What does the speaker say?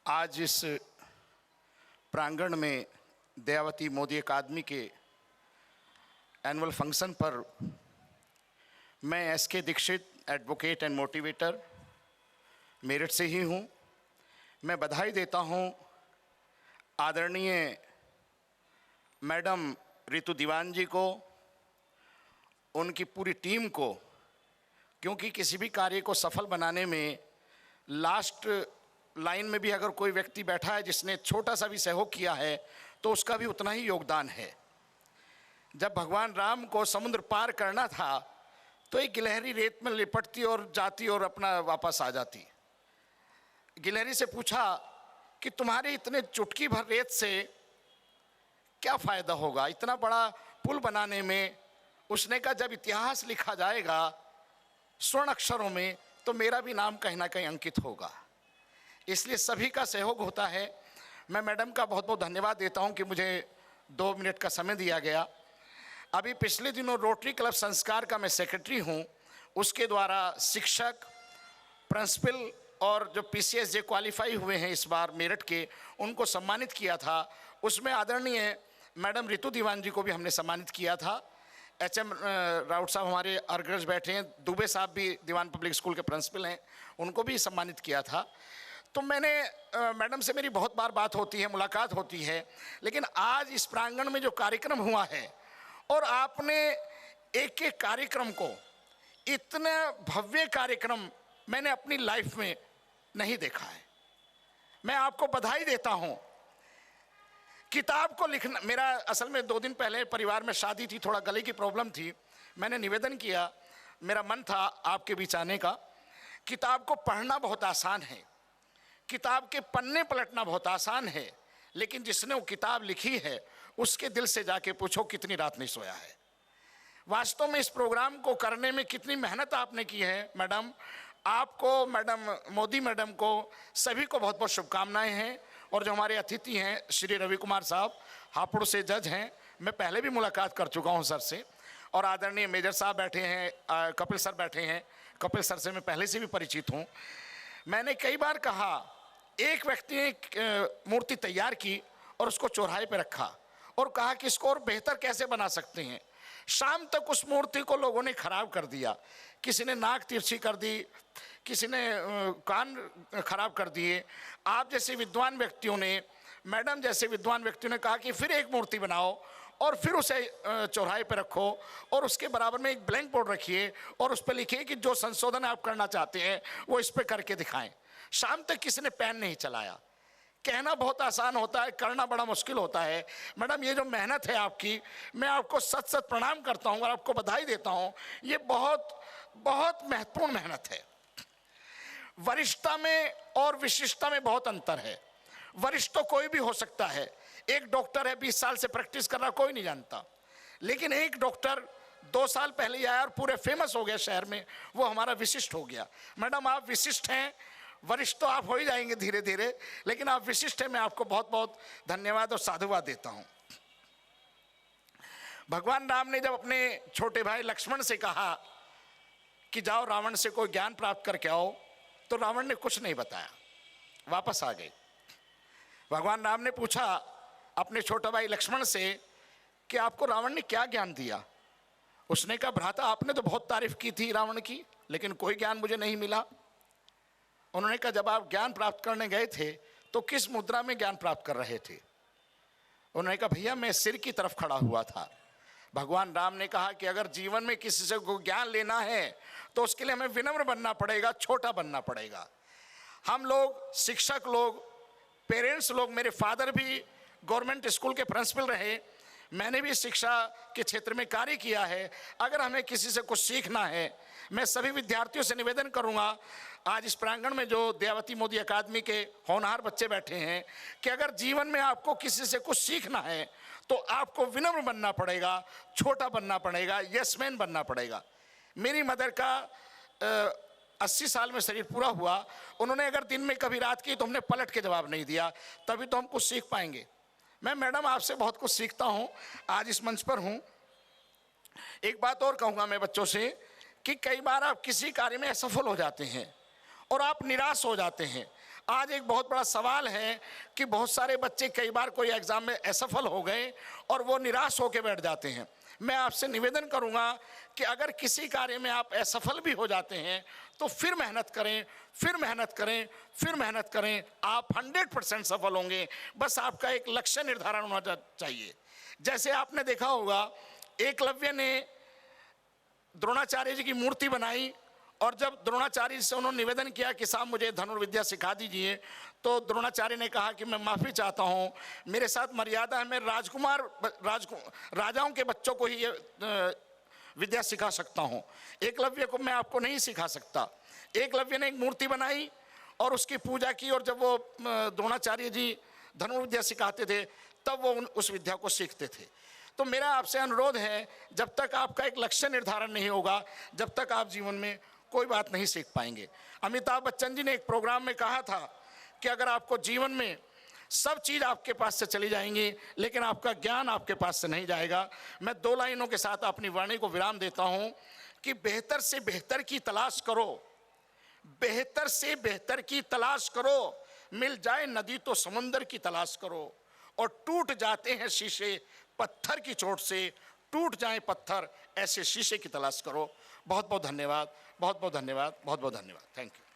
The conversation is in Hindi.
आज इस प्रांगण में दयावती मोदी अकादमी के एनुअल फंक्शन पर मैं S K. Dikshit, advocate and motivator, Meerut से ही हूँ। मैं बधाई देता हूँ आदरणीय मैडम रितु दीवान जी को, उनकी पूरी टीम को, क्योंकि किसी भी कार्य को सफल बनाने में लास्ट लाइन में भी अगर कोई व्यक्ति बैठा है जिसने छोटा सा भी सहयोग किया है तो उसका भी उतना ही योगदान है। जब भगवान राम को समुद्र पार करना था तो एक गिलहरी रेत में लिपटती और जाती और अपना वापस आ जाती। गिलहरी से पूछा कि तुम्हारे इतने चुटकी भर रेत से क्या फ़ायदा होगा इतना बड़ा पुल बनाने में। उसने कहा जब इतिहास लिखा जाएगा स्वर्ण अक्षरों में तो मेरा भी नाम कहीं ना कहीं अंकित होगा। इसलिए सभी का सहयोग होता है। मैं मैडम का बहुत बहुत धन्यवाद देता हूं कि मुझे 2 मिनट का समय दिया गया। अभी पिछले दिनों रोटरी क्लब संस्कार का मैं सेक्रेटरी हूं, उसके द्वारा शिक्षक, प्रिंसिपल और जो पीसीएसजे क्वालिफाई हुए हैं इस बार मेरठ के, उनको सम्मानित किया था। उसमें आदरणीय मैडम रितु दीवान जी को भी हमने सम्मानित किया था। एचएम राउत साहब हमारे अग्रज बैठे हैं, दुबे साहब भी दीवान पब्लिक स्कूल के प्रिंसिपल हैं, उनको भी सम्मानित किया था। तो मैंने मैडम से मेरी बहुत बार बात होती है, मुलाकात होती है, लेकिन आज इस प्रांगण में जो कार्यक्रम हुआ है और आपने एक एक कार्यक्रम को, इतने भव्य कार्यक्रम मैंने अपनी लाइफ में नहीं देखा है। मैं आपको बधाई देता हूं। किताब को लिखना, मेरा असल में 2 दिन पहले परिवार में शादी थी, थोड़ा गले की प्रॉब्लम थी। मैंने निवेदन किया, मेरा मन था आपके बीच आने का। किताब को पढ़ना बहुत आसान है, किताब के पन्ने पलटना बहुत आसान है, लेकिन जिसने वो किताब लिखी है उसके दिल से जाके पूछो कितनी रात नहीं सोया है। वास्तव में इस प्रोग्राम को करने में कितनी मेहनत आपने की है मैडम। आपको, मैडम मोदी मैडम को, सभी को बहुत बहुत शुभकामनाएं हैं। और जो हमारे अतिथि हैं श्री रवि कुमार साहब, हापुड़ से जज हैं, मैं पहले भी मुलाकात कर चुका हूं सर से। और आदरणीय मेजर साहब बैठे हैं, कपिल सर बैठे हैं। कपिल सर से मैं पहले से भी परिचित हूँ। मैंने कई बार कहा, एक व्यक्ति ने एक मूर्ति तैयार की और उसको चौराहे पे रखा और कहा कि इसको और बेहतर कैसे बना सकते हैं। शाम तक उस मूर्ति को लोगों ने खराब कर दिया। किसी ने नाक तिरछी कर दी, किसी ने कान खराब कर दिए। आप जैसे विद्वान व्यक्तियों ने, मैडम जैसे विद्वान व्यक्तियों ने कहा कि फिर एक मूर्ति बनाओ और फिर उसे चौराहे पे रखो और उसके बराबर में एक ब्लैंक बोर्ड रखिए और उस पर लिखिए कि जो संशोधन आप करना चाहते हैं वो इस पर करके दिखाएं। शाम तक किसी ने पेन नहीं चलाया। कहना बहुत आसान होता है, करना बड़ा मुश्किल होता है। मैडम, ये जो मेहनत है आपकी, मैं आपको सच सच प्रणाम करता हूँ और आपको बधाई देता हूँ। ये बहुत बहुत महत्वपूर्ण मेहनत है। वरिष्ठता में और विशिष्टता में बहुत अंतर है। वरिष्ठ तो कोई भी हो सकता है। एक डॉक्टर है, 20 साल से प्रैक्टिस कर रहा, कोई नहीं जानता। लेकिन एक डॉक्टर 2 साल पहले आया और पूरे फेमस हो गया शहर में, वो हमारा विशिष्ट हो गया। मैडम, आप विशिष्ट हैं। वरिष्ठ तो आप हो ही जाएंगे धीरे धीरे, लेकिन आप विशिष्ट हैं। मैं आपको बहुत बहुत धन्यवाद और साधुवाद देता हूं। भगवान राम ने जब अपने छोटे भाई लक्ष्मण से कहा कि जाओ रावण से कोई ज्ञान प्राप्त करके आओ, तो रावण ने कुछ नहीं बताया, वापस आ गए। भगवान राम ने पूछा अपने छोटे भाई लक्ष्मण से कि आपको रावण ने क्या ज्ञान दिया। उसने कहा, भ्राता आपने तो बहुत तारीफ की थी रावण की, लेकिन कोई ज्ञान मुझे नहीं मिला। उन्होंने कहा, जब आप ज्ञान प्राप्त करने गए थे तो किस मुद्रा में ज्ञान प्राप्त कर रहे थे। उन्होंने कहा, भैया मैं सिर की तरफ खड़ा हुआ था। भगवान राम ने कहा कि अगर जीवन में किसी से को ज्ञान लेना है तो उसके लिए हमें विनम्र बनना पड़ेगा, छोटा बनना पड़ेगा। हम लोग, शिक्षक लोग, पेरेंट्स लोग, मेरे फादर भी गवर्नमेंट स्कूल के प्रिंसिपल रहे, मैंने भी शिक्षा के क्षेत्र में कार्य किया है। अगर हमें किसी से कुछ सीखना है, मैं सभी विद्यार्थियों से निवेदन करूंगा, आज इस प्रांगण में जो दयावती मोदी अकादमी के होनहार बच्चे बैठे हैं, कि अगर जीवन में आपको किसी से कुछ सीखना है तो आपको विनम्र बनना पड़ेगा, छोटा बनना पड़ेगा, यस मैन बनना पड़ेगा। मेरी मदर का 80 साल में शरीर पूरा हुआ, उन्होंने अगर दिन में कभी रात की तो हमने पलट के जवाब नहीं दिया, तभी तो हम कुछ सीख पाएंगे। मैं मैडम आपसे बहुत कुछ सीखता हूँ, आज इस मंच पर हूँ। एक बात और कहूँगा मैं बच्चों से कि कई बार आप किसी कार्य में असफल हो जाते हैं और आप निराश हो जाते हैं। आज एक बहुत बड़ा सवाल है कि बहुत सारे बच्चे कई बार कोई एग्जाम में असफल हो गए और वो निराश होकर बैठ जाते हैं। मैं आपसे निवेदन करूंगा कि अगर किसी कार्य में आप असफल भी हो जाते हैं तो फिर मेहनत करें, फिर मेहनत करें, फिर मेहनत करें, आप 100% सफल होंगे। बस आपका एक लक्ष्य निर्धारण होना चाहिए। जैसे आपने देखा होगा, एकलव्य ने द्रोणाचार्य जी की मूर्ति बनाई और जब द्रोणाचार्य जी से उन्होंने निवेदन किया कि साहब मुझे धनुर्विद्या सिखा दीजिए, तो द्रोणाचार्य ने कहा कि मैं माफ़ी चाहता हूँ, मेरे साथ मर्यादा है, मैं राजाओं के बच्चों को ही ये विद्या सिखा सकता हूँ, एकलव्य को मैं आपको नहीं सिखा सकता। एकलव्य ने एक मूर्ति बनाई और उसकी पूजा की, और जब वो द्रोणाचार्य जी धनुर्विद्या सिखाते थे तब वो उस विद्या को सीखते थे। तो मेरा आपसे अनुरोध है, जब तक आपका एक लक्ष्य निर्धारण नहीं होगा, जब तक आप जीवन में कोई बात नहीं सीख पाएंगे। अमिताभ बच्चन जी ने एक प्रोग्राम में कहा था कि अगर आपको जीवन में सब चीज़ आपके पास से चली जाएंगी लेकिन आपका ज्ञान आपके पास से नहीं जाएगा। मैं 2 लाइनों के साथ अपनी वाणी को विराम देता हूँ कि बेहतर से बेहतर की तलाश करो, बेहतर से बेहतर की तलाश करो, मिल जाए नदी तो समुंदर की तलाश करो, और टूट जाते हैं शीशे पत्थर की चोट से, टूट जाएं पत्थर ऐसे शीशे की तलाश करो। बहुत बहुत धन्यवाद, बहुत बहुत धन्यवाद, बहुत बहुत धन्यवाद। Thank you.